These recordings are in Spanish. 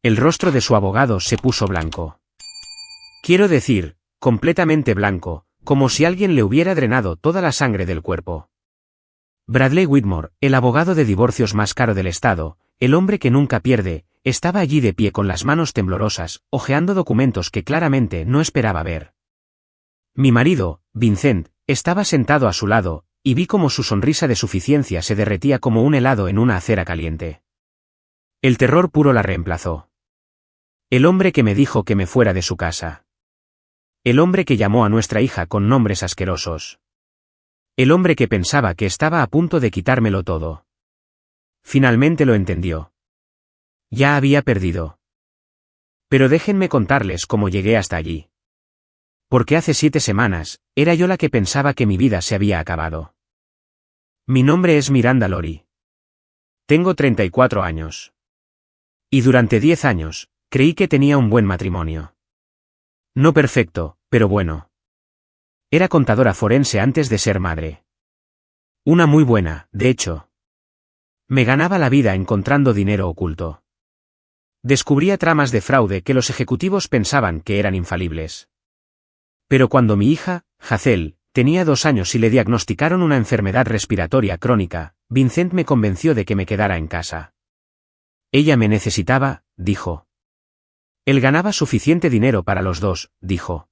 El rostro de su abogado se puso blanco. Quiero decir, completamente blanco, como si alguien le hubiera drenado toda la sangre del cuerpo. Bradley Whitmore, el abogado de divorcios más caro del estado, el hombre que nunca pierde, estaba allí de pie con las manos temblorosas, hojeando documentos que claramente no esperaba ver. Mi marido, Vincent, estaba sentado a su lado, y vi cómo su sonrisa de suficiencia se derretía como un helado en una acera caliente. El terror puro la reemplazó. El hombre que me dijo que me fuera de su casa. El hombre que llamó a nuestra hija con nombres asquerosos. El hombre que pensaba que estaba a punto de quitármelo todo. Finalmente lo entendió. Ya había perdido. Pero déjenme contarles cómo llegué hasta allí. Porque hace 7 semanas, era yo la que pensaba que mi vida se había acabado. Mi nombre es Miranda Lori. Tengo 34 años. Y durante 10 años, creí que tenía un buen matrimonio. No perfecto, pero bueno. Era contadora forense antes de ser madre. Una muy buena, de hecho. Me ganaba la vida encontrando dinero oculto. Descubría tramas de fraude que los ejecutivos pensaban que eran infalibles. Pero cuando mi hija, Hazel, tenía 2 años y le diagnosticaron una enfermedad respiratoria crónica, Vincent me convenció de que me quedara en casa. Ella me necesitaba, dijo. Él ganaba suficiente dinero para los dos, dijo.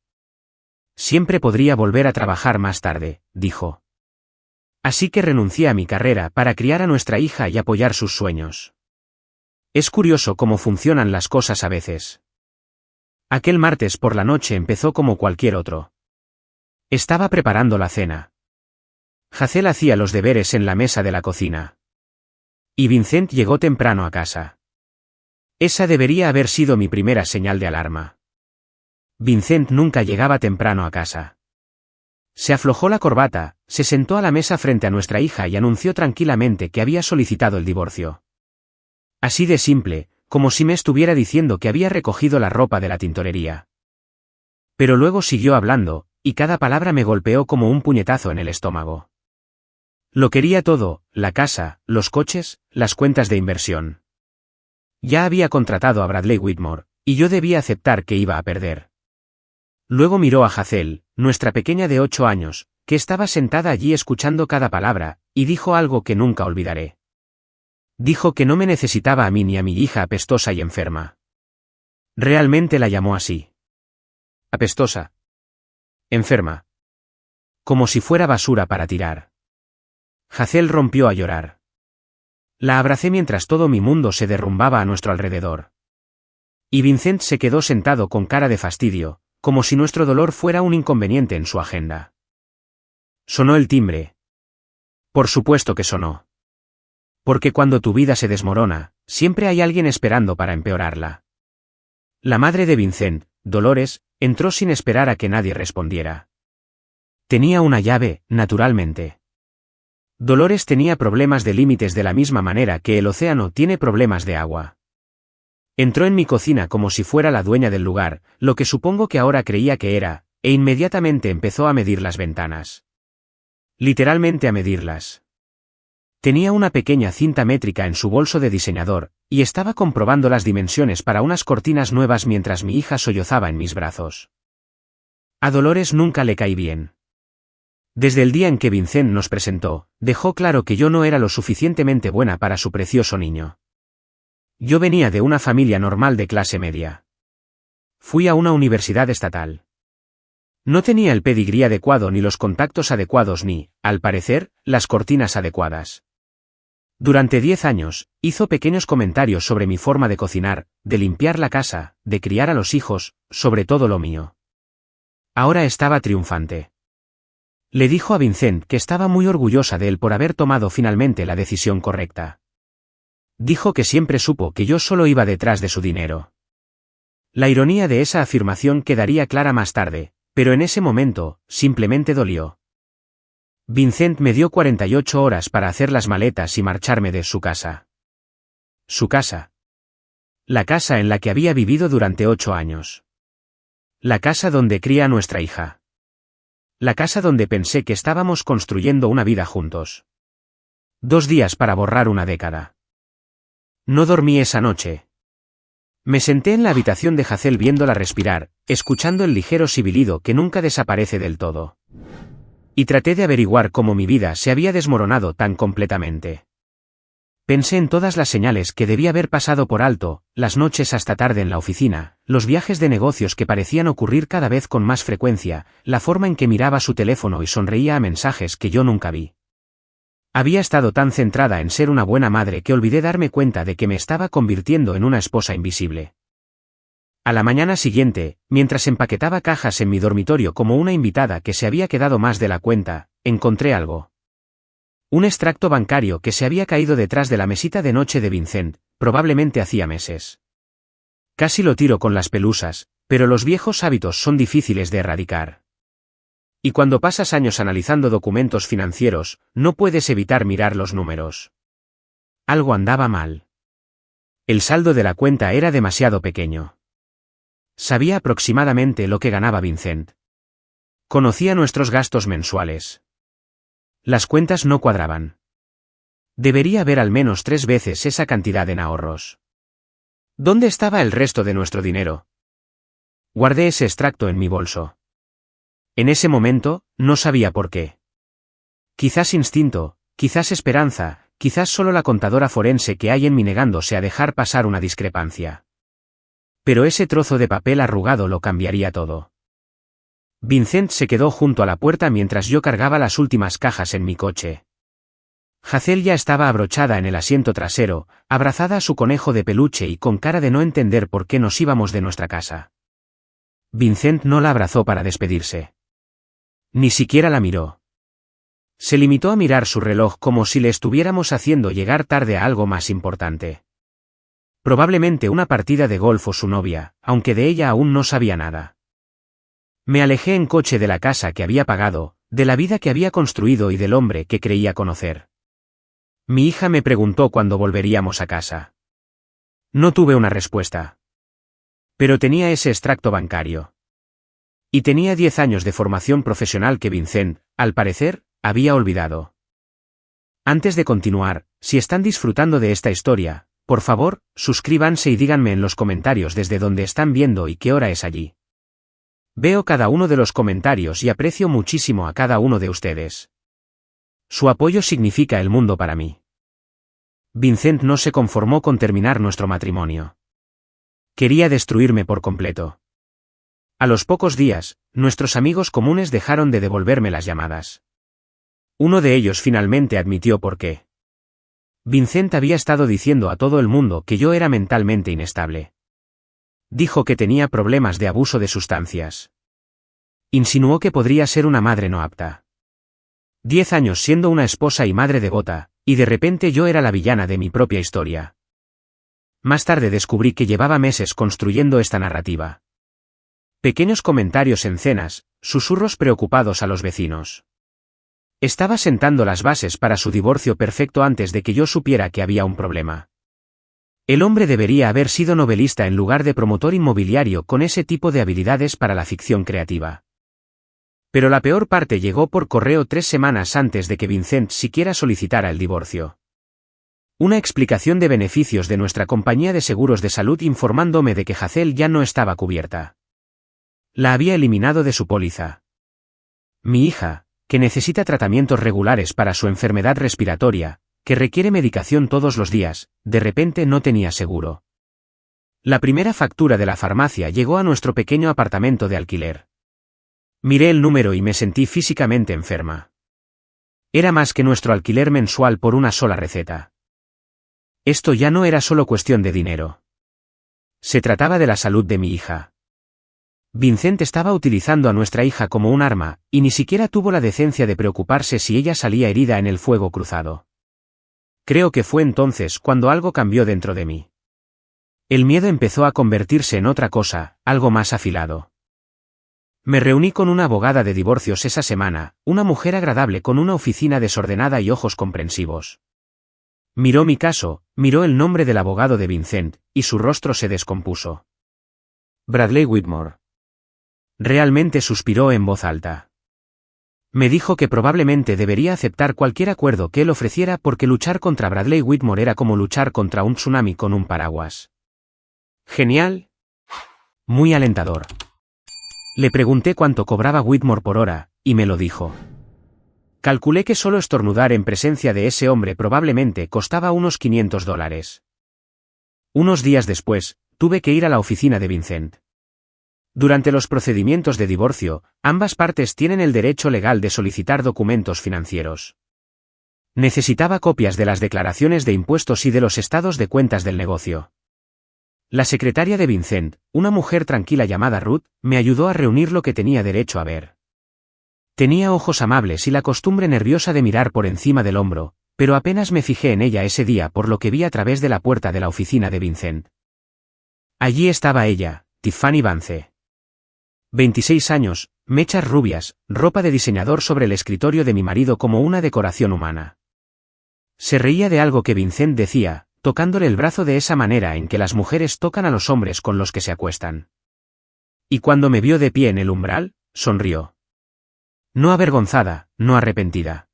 Siempre podría volver a trabajar más tarde, dijo. Así que renuncié a mi carrera para criar a nuestra hija y apoyar sus sueños. Es curioso cómo funcionan las cosas a veces. Aquel martes por la noche empezó como cualquier otro. Estaba preparando la cena. Hazel hacía los deberes en la mesa de la cocina. Y Vincent llegó temprano a casa. Esa debería haber sido mi primera señal de alarma. Vincent nunca llegaba temprano a casa. Se aflojó la corbata, se sentó a la mesa frente a nuestra hija y anunció tranquilamente que había solicitado el divorcio. Así de simple, como si me estuviera diciendo que había recogido la ropa de la tintorería. Pero luego siguió hablando, y cada palabra me golpeó como un puñetazo en el estómago. Lo quería todo, la casa, los coches, las cuentas de inversión. Ya había contratado a Bradley Whitmore, y yo debía aceptar que iba a perder. Luego miró a Hazel, nuestra pequeña de 8 años, que estaba sentada allí escuchando cada palabra, y dijo algo que nunca olvidaré. Dijo que no me necesitaba a mí ni a mi hija apestosa y enferma. Realmente la llamó así. Apestosa. Enferma. Como si fuera basura para tirar. Hazel rompió a llorar. La abracé mientras todo mi mundo se derrumbaba a nuestro alrededor. Y Vincent se quedó sentado con cara de fastidio, como si nuestro dolor fuera un inconveniente en su agenda. Sonó el timbre. Por supuesto que sonó. Porque cuando tu vida se desmorona, siempre hay alguien esperando para empeorarla. La madre de Vincent, Dolores, entró sin esperar a que nadie respondiera. Tenía una llave, naturalmente. Dolores tenía problemas de límites de la misma manera que el océano tiene problemas de agua. Entró en mi cocina como si fuera la dueña del lugar, lo que supongo que ahora creía que era, e inmediatamente empezó a medir las ventanas. Literalmente a medirlas. Tenía una pequeña cinta métrica en su bolso de diseñador, y estaba comprobando las dimensiones para unas cortinas nuevas mientras mi hija sollozaba en mis brazos. A Dolores nunca le caí bien. Desde el día en que Vincent nos presentó, dejó claro que yo no era lo suficientemente buena para su precioso niño. Yo venía de una familia normal de clase media. Fui a una universidad estatal. No tenía el pedigrí adecuado ni los contactos adecuados ni, al parecer, las cortinas adecuadas. Durante 10 años, hizo pequeños comentarios sobre mi forma de cocinar, de limpiar la casa, de criar a los hijos, sobre todo lo mío. Ahora estaba triunfante. Le dijo a Vincent que estaba muy orgullosa de él por haber tomado finalmente la decisión correcta. Dijo que siempre supo que yo solo iba detrás de su dinero. La ironía de esa afirmación quedaría clara más tarde, pero en ese momento, simplemente dolió. Vincent me dio 48 horas para hacer las maletas y marcharme de su casa. Su casa. La casa en la que había vivido durante 8 años. La casa donde cría a nuestra hija. La casa donde pensé que estábamos construyendo una vida juntos. 2 días para borrar una década. No dormí esa noche. Me senté en la habitación de Hazel viéndola respirar, escuchando el ligero sibilido que nunca desaparece del todo. Y traté de averiguar cómo mi vida se había desmoronado tan completamente. Pensé en todas las señales que debía haber pasado por alto, las noches hasta tarde en la oficina, los viajes de negocios que parecían ocurrir cada vez con más frecuencia, la forma en que miraba su teléfono y sonreía a mensajes que yo nunca vi. Había estado tan centrada en ser una buena madre que olvidé darme cuenta de que me estaba convirtiendo en una esposa invisible. A la mañana siguiente, mientras empaquetaba cajas en mi dormitorio como una invitada que se había quedado más de la cuenta, encontré algo. Un extracto bancario que se había caído detrás de la mesita de noche de Vincent, probablemente hacía meses. Casi lo tiro con las pelusas, pero los viejos hábitos son difíciles de erradicar. Y cuando pasas años analizando documentos financieros, no puedes evitar mirar los números. Algo andaba mal. El saldo de la cuenta era demasiado pequeño. Sabía aproximadamente lo que ganaba Vincent. Conocía nuestros gastos mensuales. Las cuentas no cuadraban. Debería haber al menos 3 veces esa cantidad en ahorros. ¿Dónde estaba el resto de nuestro dinero? Guardé ese extracto en mi bolso. En ese momento, no sabía por qué. Quizás instinto, quizás esperanza, quizás solo la contadora forense que hay en mí negándose a dejar pasar una discrepancia. Pero ese trozo de papel arrugado lo cambiaría todo. Vincent se quedó junto a la puerta mientras yo cargaba las últimas cajas en mi coche. Hazel ya estaba abrochada en el asiento trasero, abrazada a su conejo de peluche y con cara de no entender por qué nos íbamos de nuestra casa. Vincent no la abrazó para despedirse. Ni siquiera la miró. Se limitó a mirar su reloj como si le estuviéramos haciendo llegar tarde a algo más importante. Probablemente una partida de golf o su novia, aunque de ella aún no sabía nada. Me alejé en coche de la casa que había pagado, de la vida que había construido y del hombre que creía conocer. Mi hija me preguntó cuándo volveríamos a casa. No tuve una respuesta. Pero tenía ese extracto bancario. Y tenía 10 años de formación profesional que Vincent, al parecer, había olvidado. Antes de continuar, si están disfrutando de esta historia, por favor, suscríbanse y díganme en los comentarios desde dónde están viendo y qué hora es allí. Veo cada uno de los comentarios y aprecio muchísimo a cada uno de ustedes. Su apoyo significa el mundo para mí. Vincent no se conformó con terminar nuestro matrimonio. Quería destruirme por completo. A los pocos días, nuestros amigos comunes dejaron de devolverme las llamadas. Uno de ellos finalmente admitió por qué. Vincent había estado diciendo a todo el mundo que yo era mentalmente inestable. Dijo que tenía problemas de abuso de sustancias. Insinuó que podría ser una madre no apta. 10 años siendo una esposa y madre devota, y de repente yo era la villana de mi propia historia. Más tarde descubrí que llevaba meses construyendo esta narrativa. Pequeños comentarios en cenas, susurros preocupados a los vecinos. Estaba sentando las bases para su divorcio perfecto antes de que yo supiera que había un problema. El hombre debería haber sido novelista en lugar de promotor inmobiliario con ese tipo de habilidades para la ficción creativa. Pero la peor parte llegó por correo 3 semanas antes de que Vincent siquiera solicitara el divorcio. Una explicación de beneficios de nuestra compañía de seguros de salud informándome de que Hazel ya no estaba cubierta. La había eliminado de su póliza. Mi hija, que necesita tratamientos regulares para su enfermedad respiratoria, que requiere medicación todos los días, de repente no tenía seguro. La primera factura de la farmacia llegó a nuestro pequeño apartamento de alquiler. Miré el número y me sentí físicamente enferma. Era más que nuestro alquiler mensual por una sola receta. Esto ya no era solo cuestión de dinero. Se trataba de la salud de mi hija. Vincent estaba utilizando a nuestra hija como un arma, y ni siquiera tuvo la decencia de preocuparse si ella salía herida en el fuego cruzado. Creo que fue entonces cuando algo cambió dentro de mí. El miedo empezó a convertirse en otra cosa, algo más afilado. Me reuní con una abogada de divorcios esa semana, una mujer agradable con una oficina desordenada y ojos comprensivos. Miró mi caso, miró el nombre del abogado de Vincent, y su rostro se descompuso. Bradley Whitmore. Realmente suspiró en voz alta. Me dijo que probablemente debería aceptar cualquier acuerdo que él ofreciera porque luchar contra Bradley Whitmore era como luchar contra un tsunami con un paraguas. Genial. Muy alentador. Le pregunté cuánto cobraba Whitmore por hora, y me lo dijo. Calculé que solo estornudar en presencia de ese hombre probablemente costaba unos $500. Unos días después, tuve que ir a la oficina de Vincent. Durante los procedimientos de divorcio, ambas partes tienen el derecho legal de solicitar documentos financieros. Necesitaba copias de las declaraciones de impuestos y de los estados de cuentas del negocio. La secretaria de Vincent, una mujer tranquila llamada Ruth, me ayudó a reunir lo que tenía derecho a ver. Tenía ojos amables y la costumbre nerviosa de mirar por encima del hombro, pero apenas me fijé en ella ese día por lo que vi a través de la puerta de la oficina de Vincent. Allí estaba ella, Tiffany Vance. 26 años, mechas rubias, ropa de diseñador sobre el escritorio de mi marido como una decoración humana. Se reía de algo que Vincent decía, tocándole el brazo de esa manera en que las mujeres tocan a los hombres con los que se acuestan. Y cuando me vio de pie en el umbral, sonrió. No avergonzada, no arrepentida.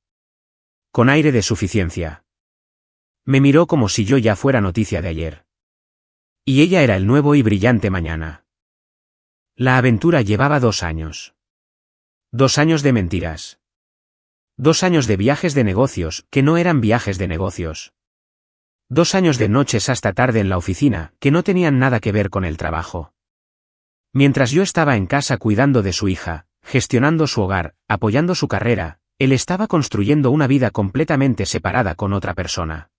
Con aire de suficiencia. Me miró como si yo ya fuera noticia de ayer. Y ella era el nuevo y brillante mañana. La aventura llevaba 2 años. 2 años de mentiras. 2 años de viajes de negocios, que no eran viajes de negocios. 2 años de noches hasta tarde en la oficina, que no tenían nada que ver con el trabajo. Mientras yo estaba en casa cuidando de su hija, gestionando su hogar, apoyando su carrera, él estaba construyendo una vida completamente separada con otra persona.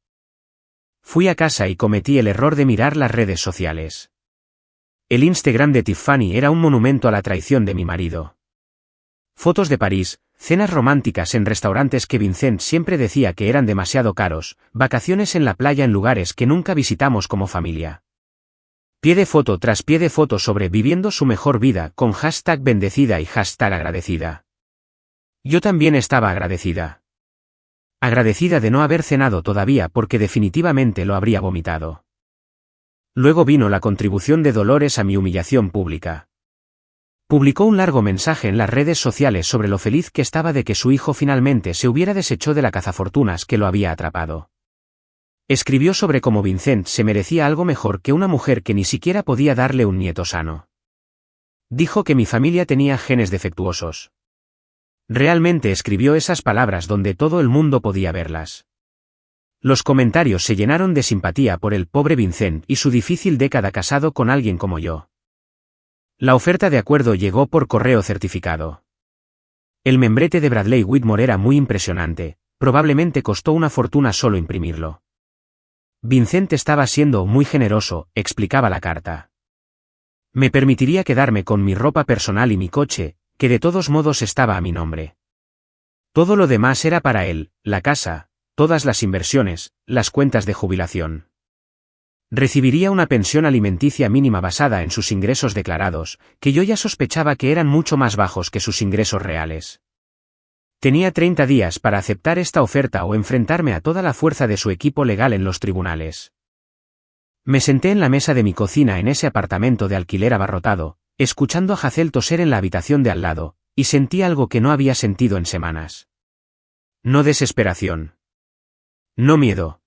Fui a casa y cometí el error de mirar las redes sociales. El Instagram de Tiffany era un monumento a la traición de mi marido. Fotos de París, cenas románticas en restaurantes que Vincent siempre decía que eran demasiado caros, vacaciones en la playa en lugares que nunca visitamos como familia. Pie de foto tras pie de foto sobre viviendo su mejor vida con hashtag bendecida y hashtag agradecida. Yo también estaba agradecida. Agradecida de no haber cenado todavía porque definitivamente lo habría vomitado. Luego vino la contribución de Dolores a mi humillación pública. Publicó un largo mensaje en las redes sociales sobre lo feliz que estaba de que su hijo finalmente se hubiera deshecho de la cazafortunas que lo había atrapado. Escribió sobre cómo Vincent se merecía algo mejor que una mujer que ni siquiera podía darle un nieto sano. Dijo que mi familia tenía genes defectuosos. Realmente escribió esas palabras donde todo el mundo podía verlas. Los comentarios se llenaron de simpatía por el pobre Vincent y su difícil década casado con alguien como yo. La oferta de acuerdo llegó por correo certificado. El membrete de Bradley Whitmore era muy impresionante, probablemente costó una fortuna solo imprimirlo. Vincent estaba siendo muy generoso, explicaba la carta. Me permitiría quedarme con mi ropa personal y mi coche, que de todos modos estaba a mi nombre. Todo lo demás era para él, la casa, todas las inversiones, las cuentas de jubilación. Recibiría una pensión alimenticia mínima basada en sus ingresos declarados, que yo ya sospechaba que eran mucho más bajos que sus ingresos reales. Tenía 30 días para aceptar esta oferta o enfrentarme a toda la fuerza de su equipo legal en los tribunales. Me senté en la mesa de mi cocina en ese apartamento de alquiler abarrotado, escuchando a Hazel toser en la habitación de al lado, y sentí algo que no había sentido en semanas. No desesperación. No miedo.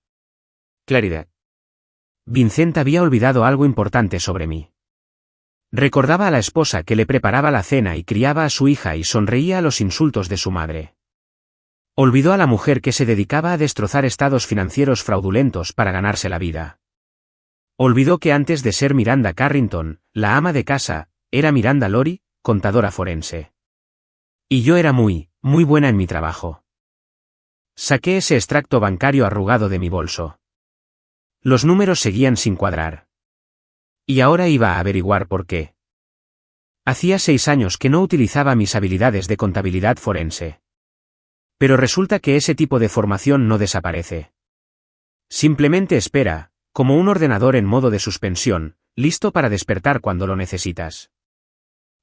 Claridad. Vincent había olvidado algo importante sobre mí. Recordaba a la esposa que le preparaba la cena y criaba a su hija y sonreía a los insultos de su madre. Olvidó a la mujer que se dedicaba a destrozar estados financieros fraudulentos para ganarse la vida. Olvidó que antes de ser Miranda Carrington, la ama de casa, era Miranda Lori, contadora forense. Y yo era muy buena en mi trabajo. Saqué ese extracto bancario arrugado de mi bolso. Los números seguían sin cuadrar. Y ahora iba a averiguar por qué. Hacía 6 años que no utilizaba mis habilidades de contabilidad forense. Pero resulta que ese tipo de formación no desaparece. Simplemente espera, como un ordenador en modo de suspensión, listo para despertar cuando lo necesitas.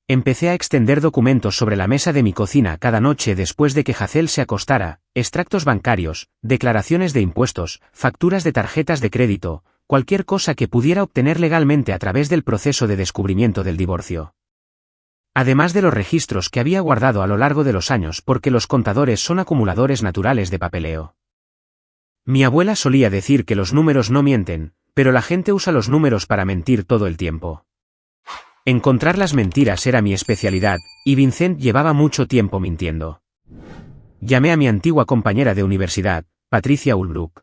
Empecé a extender documentos sobre la mesa de mi cocina cada noche después de que Hazel se acostara, extractos bancarios, declaraciones de impuestos, facturas de tarjetas de crédito, cualquier cosa que pudiera obtener legalmente a través del proceso de descubrimiento del divorcio. Además de los registros que había guardado a lo largo de los años porque los contadores son acumuladores naturales de papeleo. Mi abuela solía decir que los números no mienten, pero la gente usa los números para mentir todo el tiempo. Encontrar las mentiras era mi especialidad, y Vincent llevaba mucho tiempo mintiendo. Llamé a mi antigua compañera de universidad, Patricia Ulbrook.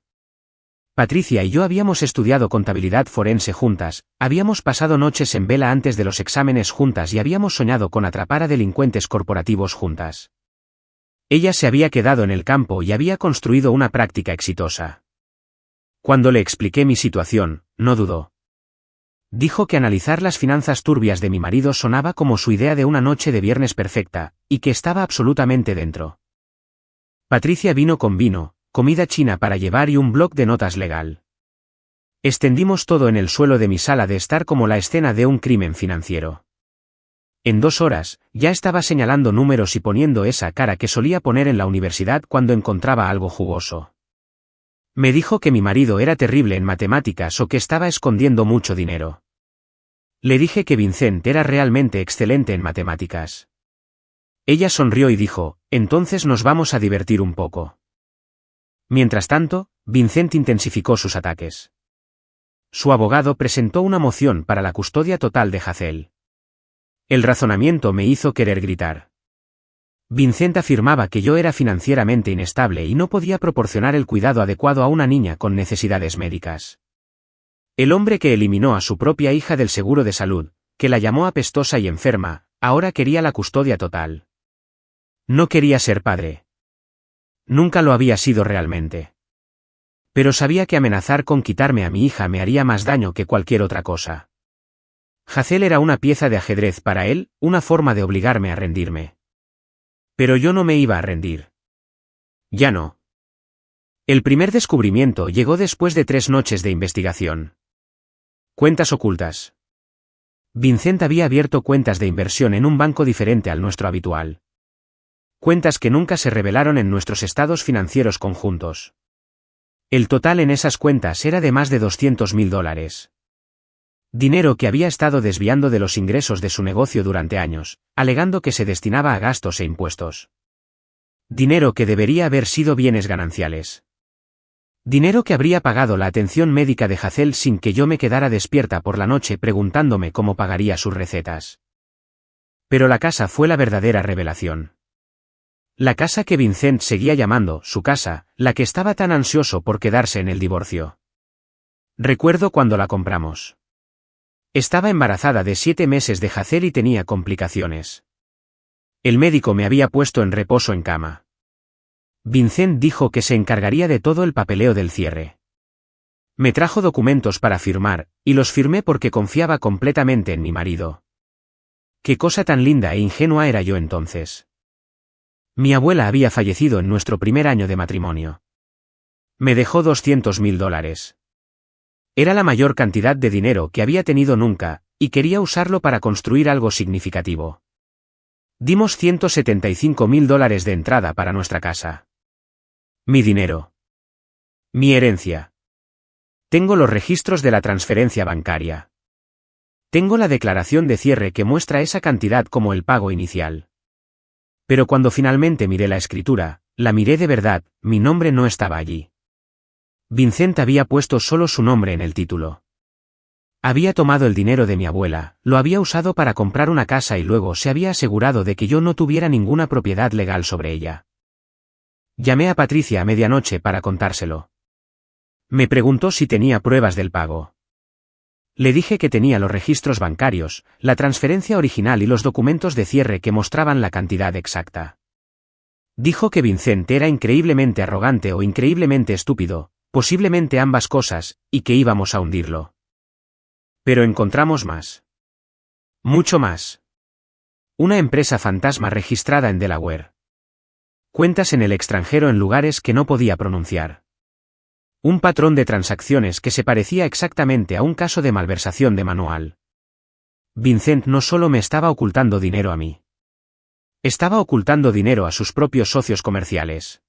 Patricia y yo habíamos estudiado contabilidad forense juntas, habíamos pasado noches en vela antes de los exámenes juntas y habíamos soñado con atrapar a delincuentes corporativos juntas. Ella se había quedado en el campo y había construido una práctica exitosa. Cuando le expliqué mi situación, no dudó. Dijo que analizar las finanzas turbias de mi marido sonaba como su idea de una noche de viernes perfecta, y que estaba absolutamente dentro. Patricia vino con vino, comida china para llevar y un bloc de notas legal. Extendimos todo en el suelo de mi sala de estar como la escena de un crimen financiero. En 2 horas, ya estaba señalando números y poniendo esa cara que solía poner en la universidad cuando encontraba algo jugoso. Me dijo que mi marido era terrible en matemáticas o que estaba escondiendo mucho dinero. Le dije que Vincent era realmente excelente en matemáticas. Ella sonrió y dijo, entonces nos vamos a divertir un poco. Mientras tanto, Vincent intensificó sus ataques. Su abogado presentó una moción para la custodia total de Hazel. El razonamiento me hizo querer gritar. Vincent afirmaba que yo era financieramente inestable y no podía proporcionar el cuidado adecuado a una niña con necesidades médicas. El hombre que eliminó a su propia hija del seguro de salud, que la llamó apestosa y enferma, ahora quería la custodia total. No quería ser padre. Nunca lo había sido realmente. Pero sabía que amenazar con quitarme a mi hija me haría más daño que cualquier otra cosa. Hazel era una pieza de ajedrez para él, una forma de obligarme a rendirme. Pero yo no me iba a rendir. Ya no. El primer descubrimiento llegó después de 3 noches de investigación. Cuentas ocultas. Vincent había abierto cuentas de inversión en un banco diferente al nuestro habitual. Cuentas que nunca se revelaron en nuestros estados financieros conjuntos. El total en esas cuentas era de más de $200.000. Dinero que había estado desviando de los ingresos de su negocio durante años, alegando que se destinaba a gastos e impuestos. Dinero que debería haber sido bienes gananciales. Dinero que habría pagado la atención médica de Hazel sin que yo me quedara despierta por la noche preguntándome cómo pagaría sus recetas. Pero la casa fue la verdadera revelación. La casa que Vincent seguía llamando su casa, la que estaba tan ansioso por quedarse en el divorcio. Recuerdo cuando la compramos. Estaba embarazada de 7 meses de Hazel y tenía complicaciones. El médico me había puesto en reposo en cama. Vincent dijo que se encargaría de todo el papeleo del cierre. Me trajo documentos para firmar, y los firmé porque confiaba completamente en mi marido. Qué cosa tan linda e ingenua era yo entonces. Mi abuela había fallecido en nuestro primer año de matrimonio. Me dejó $200.000. Era la mayor cantidad de dinero que había tenido nunca, y quería usarlo para construir algo significativo. Dimos $175.000 de entrada para nuestra casa. Mi dinero. Mi herencia. Tengo los registros de la transferencia bancaria. Tengo la declaración de cierre que muestra esa cantidad como el pago inicial. Pero cuando finalmente miré la escritura, la miré de verdad, mi nombre no estaba allí. Vincent había puesto solo su nombre en el título. Había tomado el dinero de mi abuela, lo había usado para comprar una casa y luego se había asegurado de que yo no tuviera ninguna propiedad legal sobre ella. Llamé a Patricia a medianoche para contárselo. Me preguntó si tenía pruebas del pago. Le dije que tenía los registros bancarios, la transferencia original y los documentos de cierre que mostraban la cantidad exacta. Dijo que Vincent era increíblemente arrogante o increíblemente estúpido, posiblemente ambas cosas, y que íbamos a hundirlo. Pero encontramos más. Mucho más. Una empresa fantasma registrada en Delaware. Cuentas en el extranjero en lugares que no podía pronunciar. Un patrón de transacciones que se parecía exactamente a un caso de malversación de manual. Vincent no solo me estaba ocultando dinero a mí. Estaba ocultando dinero a sus propios socios comerciales.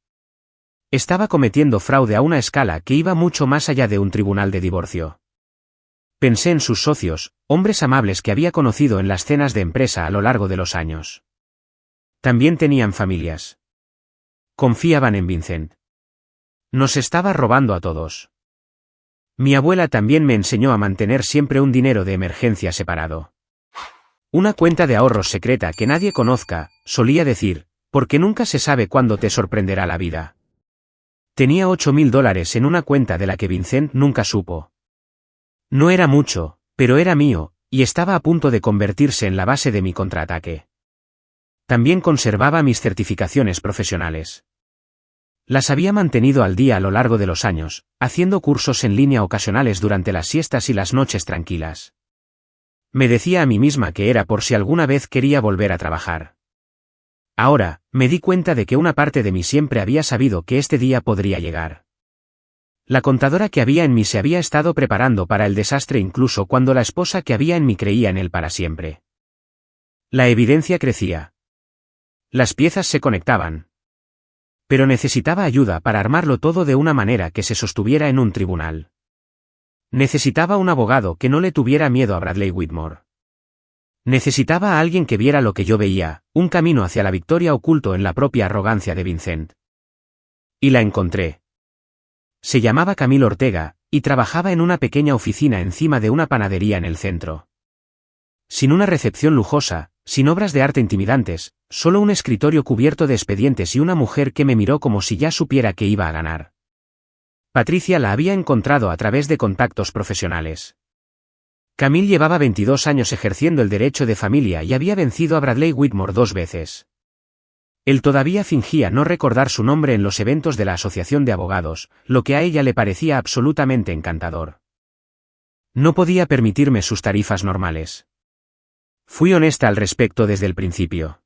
Estaba cometiendo fraude a una escala que iba mucho más allá de un tribunal de divorcio. Pensé en sus socios, hombres amables que había conocido en las cenas de empresa a lo largo de los años. También tenían familias. Confiaban en Vincent. Nos estaba robando a todos. Mi abuela también me enseñó a mantener siempre un dinero de emergencia separado. Una cuenta de ahorros secreta que nadie conozca, solía decir, porque nunca se sabe cuándo te sorprenderá la vida. Tenía $8.000 en una cuenta de la que Vincent nunca supo. No era mucho, pero era mío, y estaba a punto de convertirse en la base de mi contraataque. También conservaba mis certificaciones profesionales. Las había mantenido al día a lo largo de los años, haciendo cursos en línea ocasionales durante las siestas y las noches tranquilas. Me decía a mí misma que era por si alguna vez quería volver a trabajar. Ahora, me di cuenta de que una parte de mí siempre había sabido que este día podría llegar. La contadora que había en mí se había estado preparando para el desastre incluso cuando la esposa que había en mí creía en él para siempre. La evidencia crecía. Las piezas se conectaban. Pero necesitaba ayuda para armarlo todo de una manera que se sostuviera en un tribunal. Necesitaba un abogado que no le tuviera miedo a Bradley Whitmore. Necesitaba a alguien que viera lo que yo veía, un camino hacia la victoria oculto en la propia arrogancia de Vincent. Y la encontré. Se llamaba Camille Ortega, y trabajaba en una pequeña oficina encima de una panadería en el centro. Sin una recepción lujosa, sin obras de arte intimidantes, solo un escritorio cubierto de expedientes y una mujer que me miró como si ya supiera que iba a ganar. Patricia la había encontrado a través de contactos profesionales. Camille llevaba 22 años ejerciendo el derecho de familia y había vencido a Bradley Whitmore 2 veces. Él todavía fingía no recordar su nombre en los eventos de la Asociación de Abogados, lo que a ella le parecía absolutamente encantador. No podía permitirme sus tarifas normales. Fui honesta al respecto desde el principio.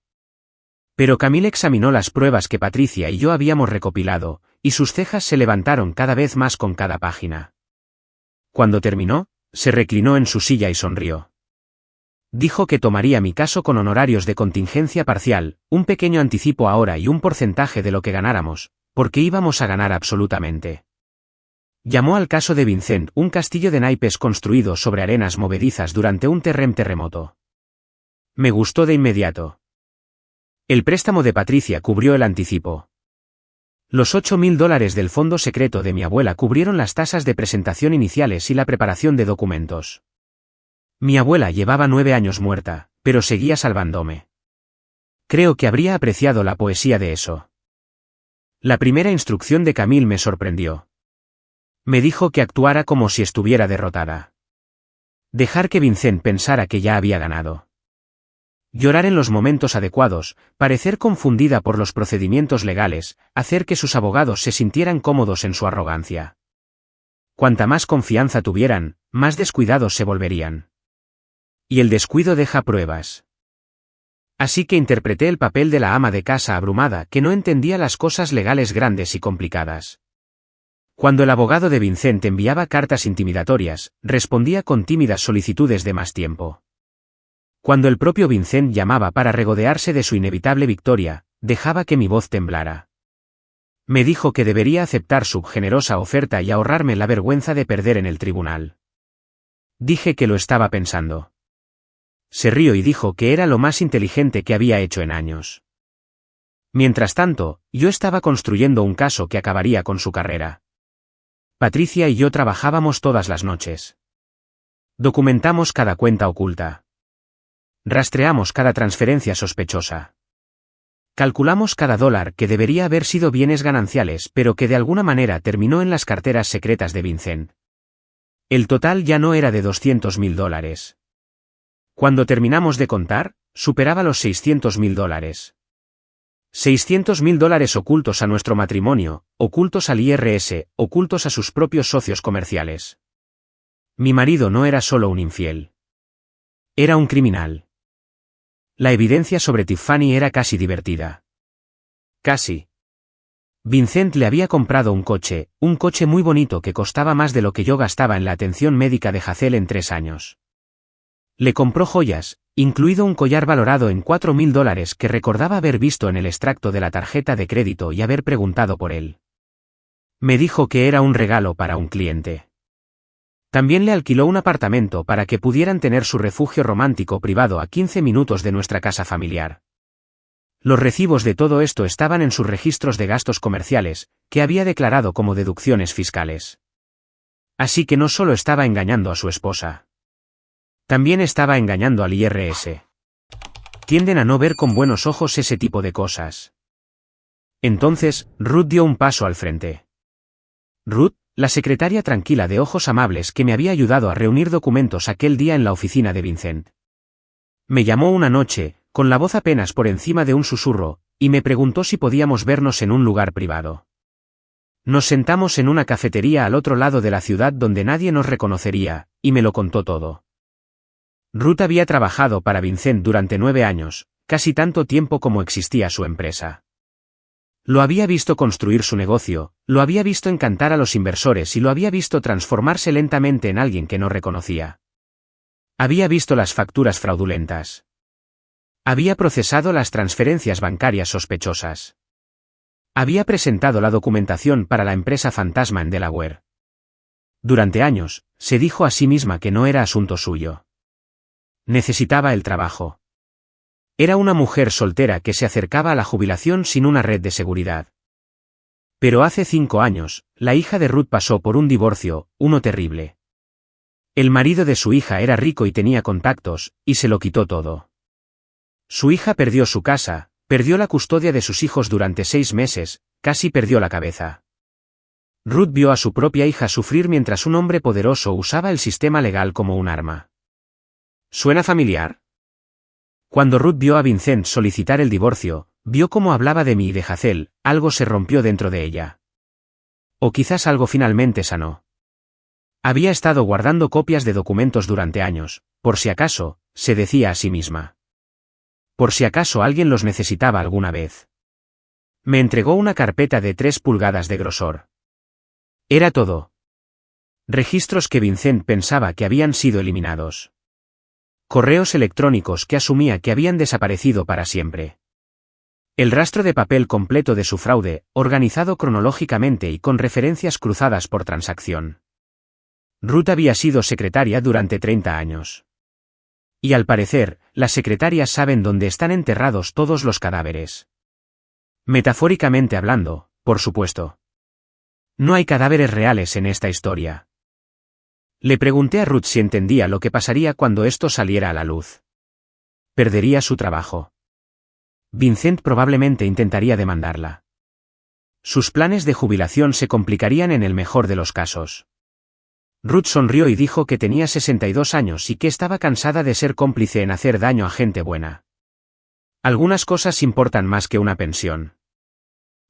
Pero Camille examinó las pruebas que Patricia y yo habíamos recopilado, y sus cejas se levantaron cada vez más con cada página. Cuando terminó, se reclinó en su silla y sonrió. Dijo que tomaría mi caso con honorarios de contingencia parcial, un pequeño anticipo ahora y un porcentaje de lo que ganáramos, porque íbamos a ganar absolutamente. Llamó al caso de Vincent un castillo de naipes construido sobre arenas movedizas durante un terremoto. Me gustó de inmediato. El préstamo de Patricia cubrió el anticipo. Los $8.000 del fondo secreto de mi abuela cubrieron las tasas de presentación iniciales y la preparación de documentos. Mi abuela llevaba 9 años muerta, pero seguía salvándome. Creo que habría apreciado la poesía de eso. La primera instrucción de Camille me sorprendió. Me dijo que actuara como si estuviera derrotada. Dejar que Vincent pensara que ya había ganado. Llorar en los momentos adecuados, parecer confundida por los procedimientos legales, hacer que sus abogados se sintieran cómodos en su arrogancia. Cuanta más confianza tuvieran, más descuidados se volverían. Y el descuido deja pruebas. Así que interpreté el papel de la ama de casa abrumada que no entendía las cosas legales grandes y complicadas. Cuando el abogado de Vincent enviaba cartas intimidatorias, respondía con tímidas solicitudes de más tiempo. Cuando el propio Vincent llamaba para regodearse de su inevitable victoria, dejaba que mi voz temblara. Me dijo que debería aceptar su generosa oferta y ahorrarme la vergüenza de perder en el tribunal. Dije que lo estaba pensando. Se rió y dijo que era lo más inteligente que había hecho en años. Mientras tanto, yo estaba construyendo un caso que acabaría con su carrera. Patricia y yo trabajábamos todas las noches. Documentamos cada cuenta oculta. Rastreamos cada transferencia sospechosa. Calculamos cada dólar que debería haber sido bienes gananciales pero que de alguna manera terminó en las carteras secretas de Vincent. El total ya no era de $200.000. Cuando terminamos de contar, superaba los $600.000. $600.000 ocultos a nuestro matrimonio, ocultos al IRS, ocultos a sus propios socios comerciales. Mi marido no era solo un infiel. Era un criminal. La evidencia sobre Tiffany era casi divertida. Casi. Vincent le había comprado un coche muy bonito que costaba más de lo que yo gastaba en la atención médica de Hazel en 3 años. Le compró joyas, incluido un collar valorado en $4.000 que recordaba haber visto en el extracto de la tarjeta de crédito y haber preguntado por él. Me dijo que era un regalo para un cliente. También le alquiló un apartamento para que pudieran tener su refugio romántico privado a 15 minutos de nuestra casa familiar. Los recibos de todo esto estaban en sus registros de gastos comerciales, que había declarado como deducciones fiscales. Así que no solo estaba engañando a su esposa. También estaba engañando al IRS. Tienden a no ver con buenos ojos ese tipo de cosas. Entonces, Ruth dio un paso al frente. Ruth, la secretaria tranquila de ojos amables que me había ayudado a reunir documentos aquel día en la oficina de Vincent. Me llamó una noche, con la voz apenas por encima de un susurro, y me preguntó si podíamos vernos en un lugar privado. Nos sentamos en una cafetería al otro lado de la ciudad donde nadie nos reconocería, y me lo contó todo. Ruth había trabajado para Vincent durante 9 años, casi tanto tiempo como existía su empresa. Lo había visto construir su negocio, lo había visto encantar a los inversores y lo había visto transformarse lentamente en alguien que no reconocía. Había visto las facturas fraudulentas. Había procesado las transferencias bancarias sospechosas. Había presentado la documentación para la empresa fantasma en Delaware. Durante años, se dijo a sí misma que no era asunto suyo. Necesitaba el trabajo. Era una mujer soltera que se acercaba a la jubilación sin una red de seguridad. Pero hace 5 años, la hija de Ruth pasó por un divorcio, uno terrible. El marido de su hija era rico y tenía contactos, y se lo quitó todo. Su hija perdió su casa, perdió la custodia de sus hijos durante 6 meses, casi perdió la cabeza. Ruth vio a su propia hija sufrir mientras un hombre poderoso usaba el sistema legal como un arma. ¿Suena familiar? Cuando Ruth vio a Vincent solicitar el divorcio, vio cómo hablaba de mí y de Hazel, algo se rompió dentro de ella. O quizás algo finalmente sanó. Había estado guardando copias de documentos durante años, por si acaso, se decía a sí misma. Por si acaso alguien los necesitaba alguna vez. Me entregó una carpeta de 3 pulgadas de grosor. Era todo. Registros que Vincent pensaba que habían sido eliminados. Correos electrónicos que asumía que habían desaparecido para siempre. El rastro de papel completo de su fraude, organizado cronológicamente y con referencias cruzadas por transacción. Ruth había sido secretaria durante 30 años. Y al parecer, las secretarias saben dónde están enterrados todos los cadáveres. Metafóricamente hablando, por supuesto. No hay cadáveres reales en esta historia. Le pregunté a Ruth si entendía lo que pasaría cuando esto saliera a la luz. Perdería su trabajo. Vincent probablemente intentaría demandarla. Sus planes de jubilación se complicarían en el mejor de los casos. Ruth sonrió y dijo que tenía 62 años y que estaba cansada de ser cómplice en hacer daño a gente buena. Algunas cosas importan más que una pensión.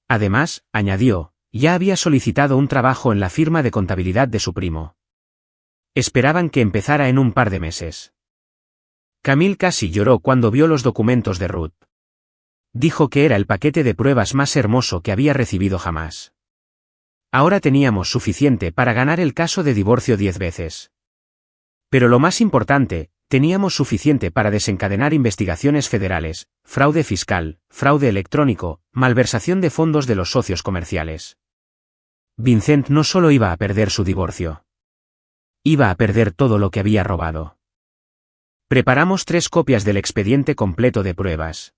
Además, añadió, ya había solicitado un trabajo en la firma de contabilidad de su primo. Esperaban que empezara en un par de meses. Camille casi lloró cuando vio los documentos de Ruth. Dijo que era el paquete de pruebas más hermoso que había recibido jamás. Ahora teníamos suficiente para ganar el caso de divorcio 10 veces. Pero lo más importante, teníamos suficiente para desencadenar investigaciones federales, fraude fiscal, fraude electrónico, malversación de fondos de los socios comerciales. Vincent no solo iba a perder su divorcio. Iba a perder todo lo que había robado. Preparamos 3 copias del expediente completo de pruebas.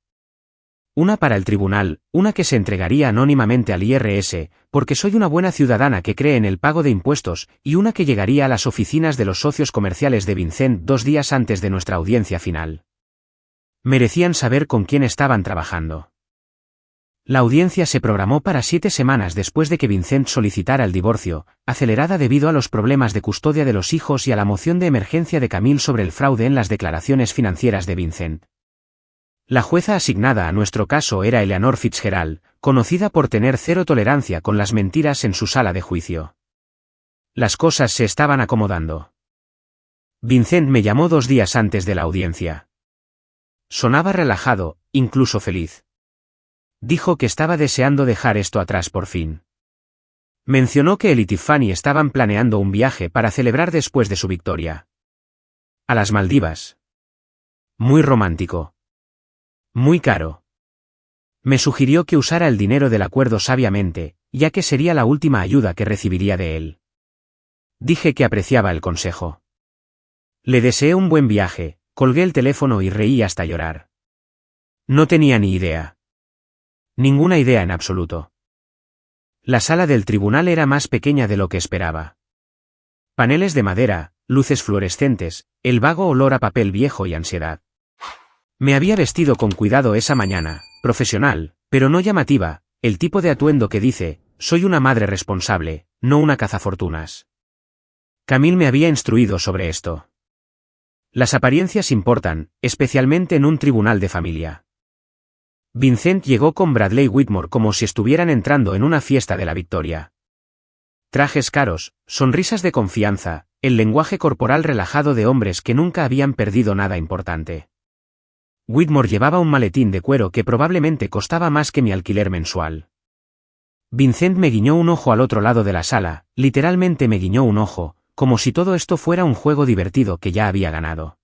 Una para el tribunal, una que se entregaría anónimamente al IRS, porque soy una buena ciudadana que cree en el pago de impuestos, y una que llegaría a las oficinas de los socios comerciales de Vincent 2 días antes de nuestra audiencia final. Merecían saber con quién estaban trabajando. La audiencia se programó para 7 semanas después de que Vincent solicitara el divorcio, acelerada debido a los problemas de custodia de los hijos y a la moción de emergencia de Camille sobre el fraude en las declaraciones financieras de Vincent. La jueza asignada a nuestro caso era Eleanor Fitzgerald, conocida por tener 0 tolerancia con las mentiras en su sala de juicio. Las cosas se estaban acomodando. Vincent me llamó 2 días antes de la audiencia. Sonaba relajado, incluso feliz. Dijo que estaba deseando dejar esto atrás por fin. Mencionó que él y Tiffany estaban planeando un viaje para celebrar después de su victoria. A las Maldivas. Muy romántico. Muy caro. Me sugirió que usara el dinero del acuerdo sabiamente, ya que sería la última ayuda que recibiría de él. Dije que apreciaba el consejo. Le deseé un buen viaje, colgué el teléfono y reí hasta llorar. No tenía ni idea. Ninguna idea en absoluto. La sala del tribunal era más pequeña de lo que esperaba. Paneles de madera, luces fluorescentes, el vago olor a papel viejo y ansiedad. Me había vestido con cuidado esa mañana, profesional, pero no llamativa, el tipo de atuendo que dice, soy una madre responsable, no una cazafortunas. Camille me había instruido sobre esto. Las apariencias importan, especialmente en un tribunal de familia. Vincent llegó con Bradley Whitmore como si estuvieran entrando en una fiesta de la victoria. Trajes caros, sonrisas de confianza, el lenguaje corporal relajado de hombres que nunca habían perdido nada importante. Whitmore llevaba un maletín de cuero que probablemente costaba más que mi alquiler mensual. Vincent me guiñó un ojo al otro lado de la sala, literalmente me guiñó un ojo, como si todo esto fuera un juego divertido que ya había ganado.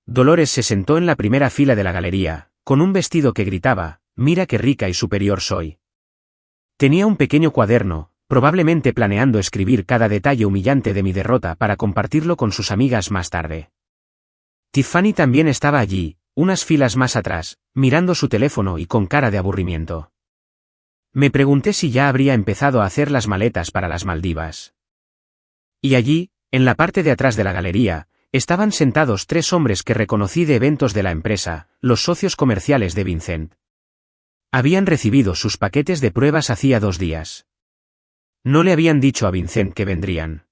Dolores se sentó en la primera fila de la galería, con un vestido que gritaba, mira qué rica y superior soy. Tenía un pequeño cuaderno, probablemente planeando escribir cada detalle humillante de mi derrota para compartirlo con sus amigas más tarde. Tiffany también estaba allí, unas filas más atrás, mirando su teléfono y con cara de aburrimiento. Me pregunté si ya habría empezado a hacer las maletas para las Maldivas. Y allí, en la parte de atrás de la galería, estaban sentados 3 hombres que reconocí de eventos de la empresa, los socios comerciales de Vincent. Habían recibido sus paquetes de pruebas hacía 2 días. No le habían dicho a Vincent que vendrían.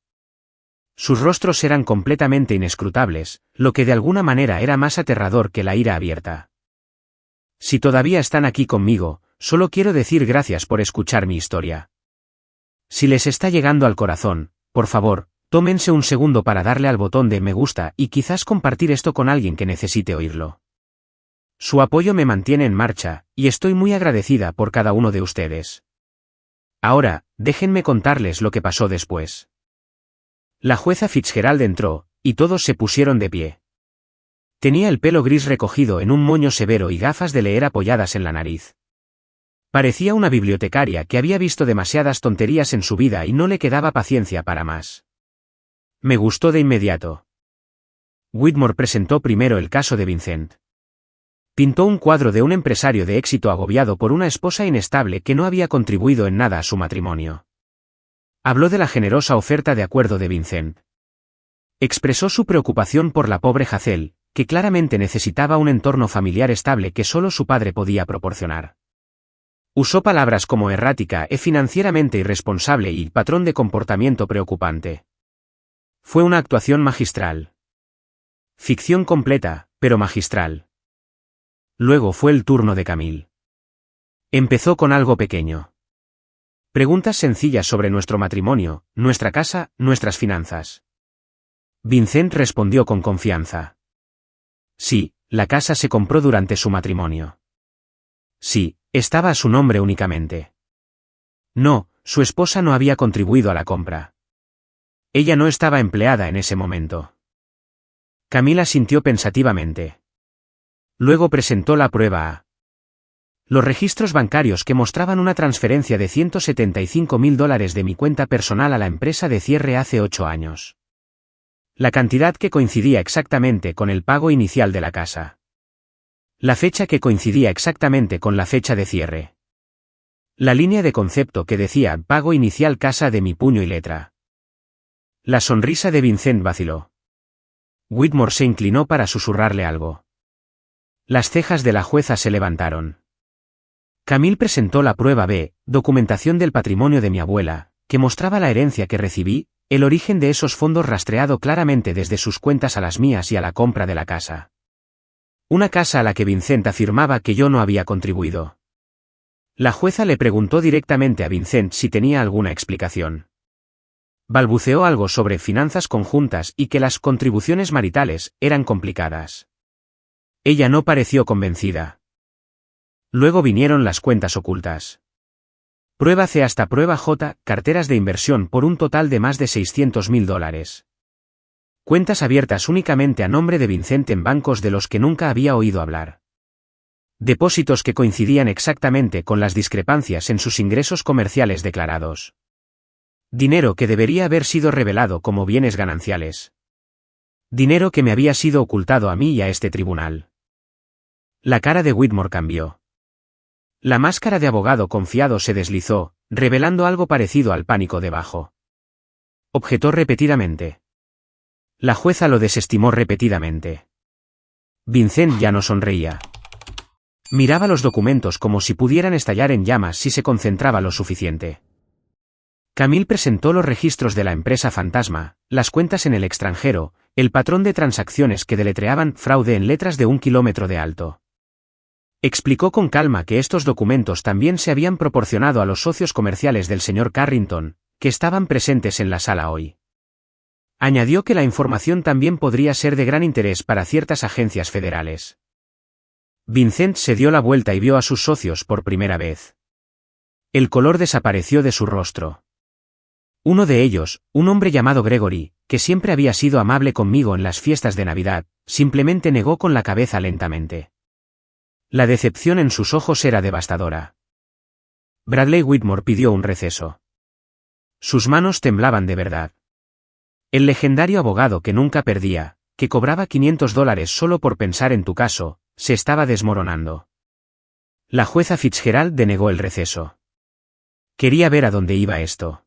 Sus rostros eran completamente inescrutables, lo que de alguna manera era más aterrador que la ira abierta. Si todavía están aquí conmigo, solo quiero decir gracias por escuchar mi historia. Si les está llegando al corazón, por favor, tómense un segundo para darle al botón de me gusta y quizás compartir esto con alguien que necesite oírlo. Su apoyo me mantiene en marcha, y estoy muy agradecida por cada uno de ustedes. Ahora, déjenme contarles lo que pasó después. La jueza Fitzgerald entró, y todos se pusieron de pie. Tenía el pelo gris recogido en un moño severo y gafas de leer apoyadas en la nariz. Parecía una bibliotecaria que había visto demasiadas tonterías en su vida y no le quedaba paciencia para más. Me gustó de inmediato. Whitmore presentó primero el caso de Vincent. Pintó un cuadro de un empresario de éxito agobiado por una esposa inestable que no había contribuido en nada a su matrimonio. Habló de la generosa oferta de acuerdo de Vincent. Expresó su preocupación por la pobre Hazel, que claramente necesitaba un entorno familiar estable que solo su padre podía proporcionar. Usó palabras como errática e financieramente irresponsable y patrón de comportamiento preocupante. Fue una actuación magistral. Ficción completa, pero magistral. Luego fue el turno de Camille. Empezó con algo pequeño. Preguntas sencillas sobre nuestro matrimonio, nuestra casa, nuestras finanzas. Vincent respondió con confianza. Sí, la casa se compró durante su matrimonio. Sí, estaba a su nombre únicamente. No, su esposa no había contribuido a la compra. Ella no estaba empleada en ese momento. Camila sintió pensativamente. Luego presentó la prueba A. Los registros bancarios que mostraban una transferencia de $175.000 de mi cuenta personal a la empresa de cierre hace 8 años. La cantidad que coincidía exactamente con el pago inicial de la casa. La fecha que coincidía exactamente con la fecha de cierre. La línea de concepto que decía pago inicial casa de mi puño y letra. La sonrisa de Vincent vaciló. Whitmore se inclinó para susurrarle algo. Las cejas de la jueza se levantaron. Camille presentó la prueba B, documentación del patrimonio de mi abuela, que mostraba la herencia que recibí, el origen de esos fondos rastreado claramente desde sus cuentas a las mías y a la compra de la casa. Una casa a la que Vincent afirmaba que yo no había contribuido. La jueza le preguntó directamente a Vincent si tenía alguna explicación. Balbuceó algo sobre finanzas conjuntas y que las contribuciones maritales eran complicadas. Ella no pareció convencida. Luego vinieron las cuentas ocultas. Prueba C hasta prueba J, carteras de inversión por un total de más de $600.000. Cuentas abiertas únicamente a nombre de Vincent en bancos de los que nunca había oído hablar. Depósitos que coincidían exactamente con las discrepancias en sus ingresos comerciales declarados. Dinero que debería haber sido revelado como bienes gananciales. Dinero que me había sido ocultado a mí y a este tribunal. La cara de Whitmore cambió. La máscara de abogado confiado se deslizó, revelando algo parecido al pánico debajo. objetó repetidamente. La jueza lo desestimó repetidamente. Vincent ya no sonreía. Miraba los documentos como si pudieran estallar en llamas si se concentraba lo suficiente. Camille presentó los registros de la empresa fantasma, las cuentas en el extranjero, el patrón de transacciones que deletreaban fraude en letras de 1 kilómetro de alto. Explicó con calma que estos documentos también se habían proporcionado a los socios comerciales del señor Carrington, que estaban presentes en la sala hoy. Añadió que la información también podría ser de gran interés para ciertas agencias federales. Vincent se dio la vuelta y vio a sus socios por primera vez. El color desapareció de su rostro. Uno de ellos, un hombre llamado Gregory, que siempre había sido amable conmigo en las fiestas de Navidad, simplemente negó con la cabeza lentamente. La decepción en sus ojos era devastadora. Bradley Whitmore pidió un receso. Sus manos temblaban de verdad. El legendario abogado que nunca perdía, que cobraba $500 solo por pensar en tu caso, se estaba desmoronando. La jueza Fitzgerald denegó el receso. Quería ver a dónde iba esto.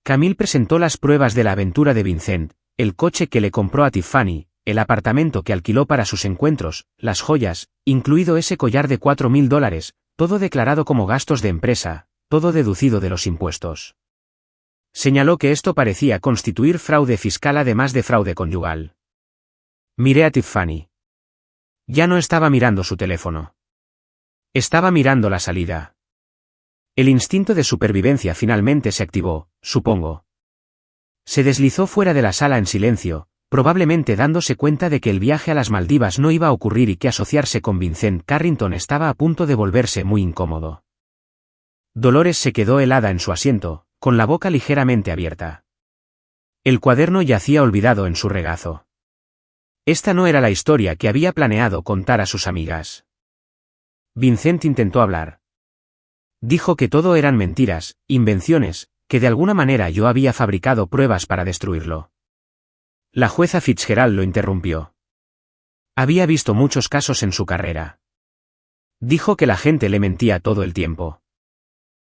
Camille presentó las pruebas de la aventura de Vincent, el coche que le compró a Tiffany, el apartamento que alquiló para sus encuentros, las joyas, incluido ese collar de $4.000, todo declarado como gastos de empresa, todo deducido de los impuestos. Señaló que esto parecía constituir fraude fiscal además de fraude conyugal. Miré a Tiffany. Ya no estaba mirando su teléfono. Estaba mirando la salida. El instinto de supervivencia finalmente se activó, supongo. Se deslizó fuera de la sala en silencio, probablemente dándose cuenta de que el viaje a las Maldivas no iba a ocurrir y que asociarse con Vincent Carrington estaba a punto de volverse muy incómodo. Dolores se quedó helada en su asiento, con la boca ligeramente abierta. El cuaderno yacía olvidado en su regazo. Esta no era la historia que había planeado contar a sus amigas. Vincent intentó hablar. Dijo que todo eran mentiras, invenciones, que de alguna manera yo había fabricado pruebas para destruirlo. La jueza Fitzgerald lo interrumpió. Había visto muchos casos en su carrera. Dijo que la gente le mentía todo el tiempo.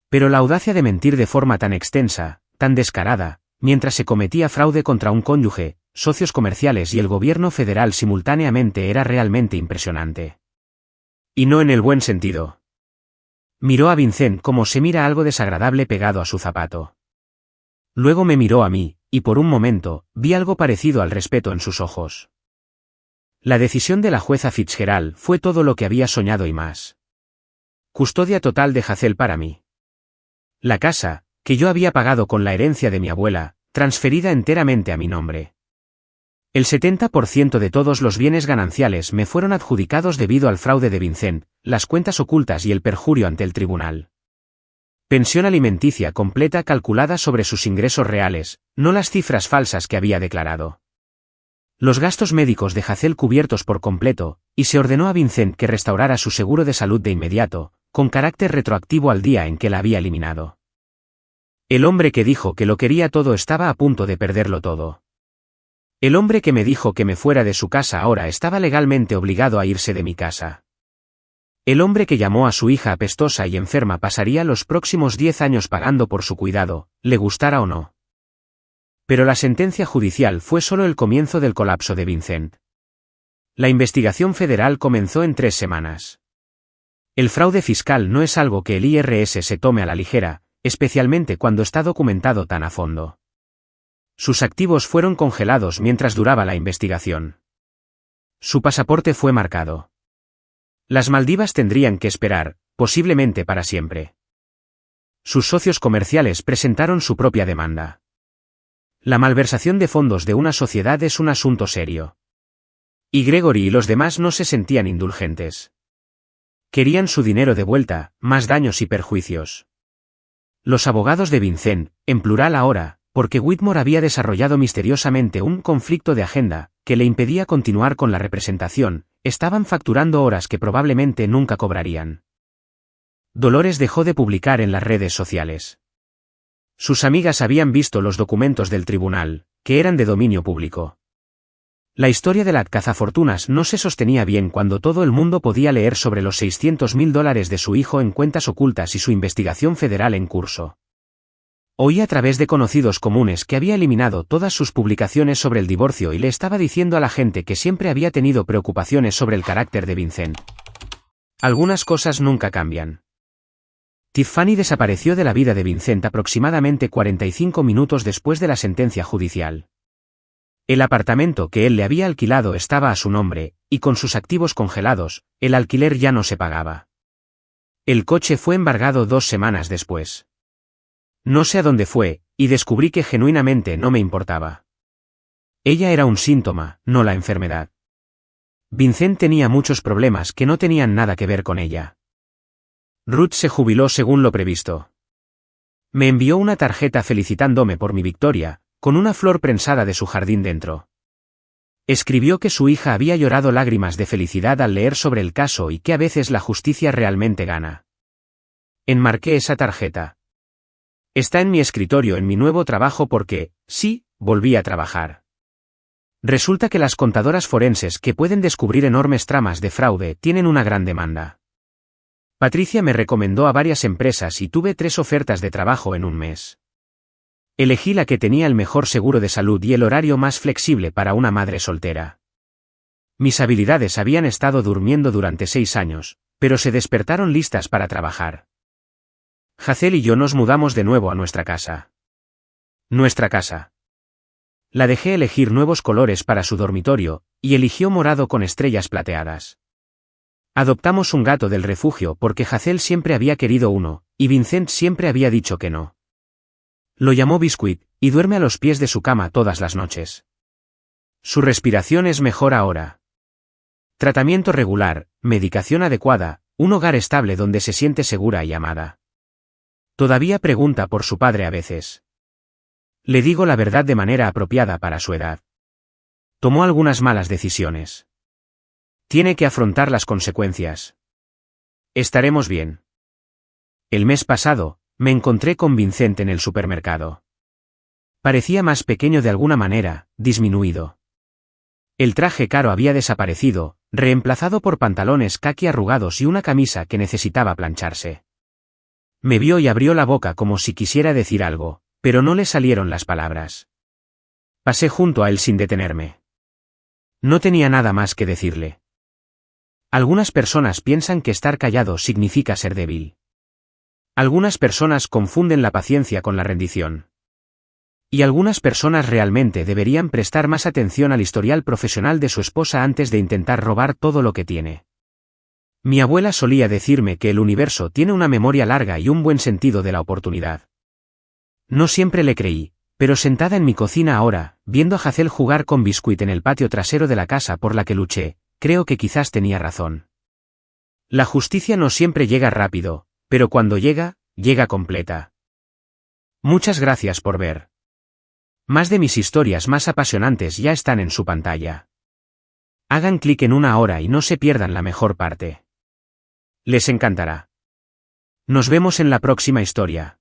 Pero la audacia de mentir de forma tan extensa, tan descarada, mientras se cometía fraude contra un cónyuge, socios comerciales y el gobierno federal simultáneamente era realmente impresionante. Y no en el buen sentido. Miró a Vincent como se mira algo desagradable pegado a su zapato. Luego me miró a mí, y por un momento, vi algo parecido al respeto en sus ojos. La decisión de la jueza Fitzgerald fue todo lo que había soñado y más. Custodia total de Hazel para mí. La casa, que yo había pagado con la herencia de mi abuela, transferida enteramente a mi nombre. El 70% de todos los bienes gananciales me fueron adjudicados debido al fraude de Vincent, las cuentas ocultas y el perjurio ante el tribunal. Pensión alimenticia completa calculada sobre sus ingresos reales, no las cifras falsas que había declarado. Los gastos médicos de Hazel cubiertos por completo, y se ordenó a Vincent que restaurara su seguro de salud de inmediato, con carácter retroactivo al día en que la había eliminado. El hombre que dijo que lo quería todo estaba a punto de perderlo todo. El hombre que me dijo que me fuera de su casa ahora estaba legalmente obligado a irse de mi casa. El hombre que llamó a su hija apestosa y enferma pasaría los próximos 10 años pagando por su cuidado, le gustara o no. Pero la sentencia judicial fue solo el comienzo del colapso de Vincent. La investigación federal comenzó en 3 semanas. El fraude fiscal no es algo que el IRS se tome a la ligera, especialmente cuando está documentado tan a fondo. Sus activos fueron congelados mientras duraba la investigación. Su pasaporte fue marcado. Las Maldivas tendrían que esperar, posiblemente para siempre. Sus socios comerciales presentaron su propia demanda. La malversación de fondos de una sociedad es un asunto serio. Y Gregory y los demás no se sentían indulgentes. Querían su dinero de vuelta, más daños y perjuicios. Los abogados de Vincent, en plural ahora, porque Whitmore había desarrollado misteriosamente un conflicto de agenda, que le impedía continuar con la representación, estaban facturando horas que probablemente nunca cobrarían. Dolores dejó de publicar en las redes sociales. Sus amigas habían visto los documentos del tribunal, que eran de dominio público. La historia de la cazafortunas no se sostenía bien cuando todo el mundo podía leer sobre los $600.000 de su hijo en cuentas ocultas y su investigación federal en curso. Oí a través de conocidos comunes que había eliminado todas sus publicaciones sobre el divorcio y le estaba diciendo a la gente que siempre había tenido preocupaciones sobre el carácter de Vincent. Algunas cosas nunca cambian. Tiffany desapareció de la vida de Vincent aproximadamente 45 minutos después de la sentencia judicial. El apartamento que él le había alquilado estaba a su nombre, y con sus activos congelados, el alquiler ya no se pagaba. El coche fue embargado 2 semanas después. No sé a dónde fue, y descubrí que genuinamente no me importaba. Ella era un síntoma, no la enfermedad. Vincent tenía muchos problemas que no tenían nada que ver con ella. Ruth se jubiló según lo previsto. Me envió una tarjeta felicitándome por mi victoria, con una flor prensada de su jardín dentro. Escribió que su hija había llorado lágrimas de felicidad al leer sobre el caso y que a veces la justicia realmente gana. Enmarqué esa tarjeta. Está en mi escritorio en mi nuevo trabajo porque, sí, volví a trabajar. Resulta que las contadoras forenses que pueden descubrir enormes tramas de fraude tienen una gran demanda. Patricia me recomendó a varias empresas y tuve 3 ofertas de trabajo en un mes. Elegí la que tenía el mejor seguro de salud y el horario más flexible para una madre soltera. Mis habilidades habían estado durmiendo durante 6 años, pero se despertaron listas para trabajar. Hazel y yo nos mudamos de nuevo a nuestra casa. Nuestra casa. La dejé elegir nuevos colores para su dormitorio, y eligió morado con estrellas plateadas. Adoptamos un gato del refugio porque Hazel siempre había querido uno, y Vincent siempre había dicho que no. Lo llamó Biscuit, y duerme a los pies de su cama todas las noches. Su respiración es mejor ahora. Tratamiento regular, medicación adecuada, un hogar estable donde se siente segura y amada. Todavía pregunta por su padre a veces. Le digo la verdad de manera apropiada para su edad. Tomó algunas malas decisiones. Tiene que afrontar las consecuencias. Estaremos bien. El mes pasado, me encontré con Vincent en el supermercado. Parecía más pequeño de alguna manera, disminuido. El traje caro había desaparecido, reemplazado por pantalones caqui arrugados y una camisa que necesitaba plancharse. Me vio y abrió la boca como si quisiera decir algo, pero no le salieron las palabras. Pasé junto a él sin detenerme. No tenía nada más que decirle. Algunas personas piensan que estar callado significa ser débil. Algunas personas confunden la paciencia con la rendición. Y algunas personas realmente deberían prestar más atención al historial profesional de su esposa antes de intentar robar todo lo que tiene. Mi abuela solía decirme que el universo tiene una memoria larga y un buen sentido de la oportunidad. No siempre le creí, pero sentada en mi cocina ahora, viendo a Hazel jugar con Biscuit en el patio trasero de la casa por la que luché, creo que quizás tenía razón. La justicia no siempre llega rápido, pero cuando llega, llega completa. Muchas gracias por ver. Más de mis historias más apasionantes ya están en su pantalla. Hagan clic en una hora y no se pierdan la mejor parte. Les encantará. Nos vemos en la próxima historia.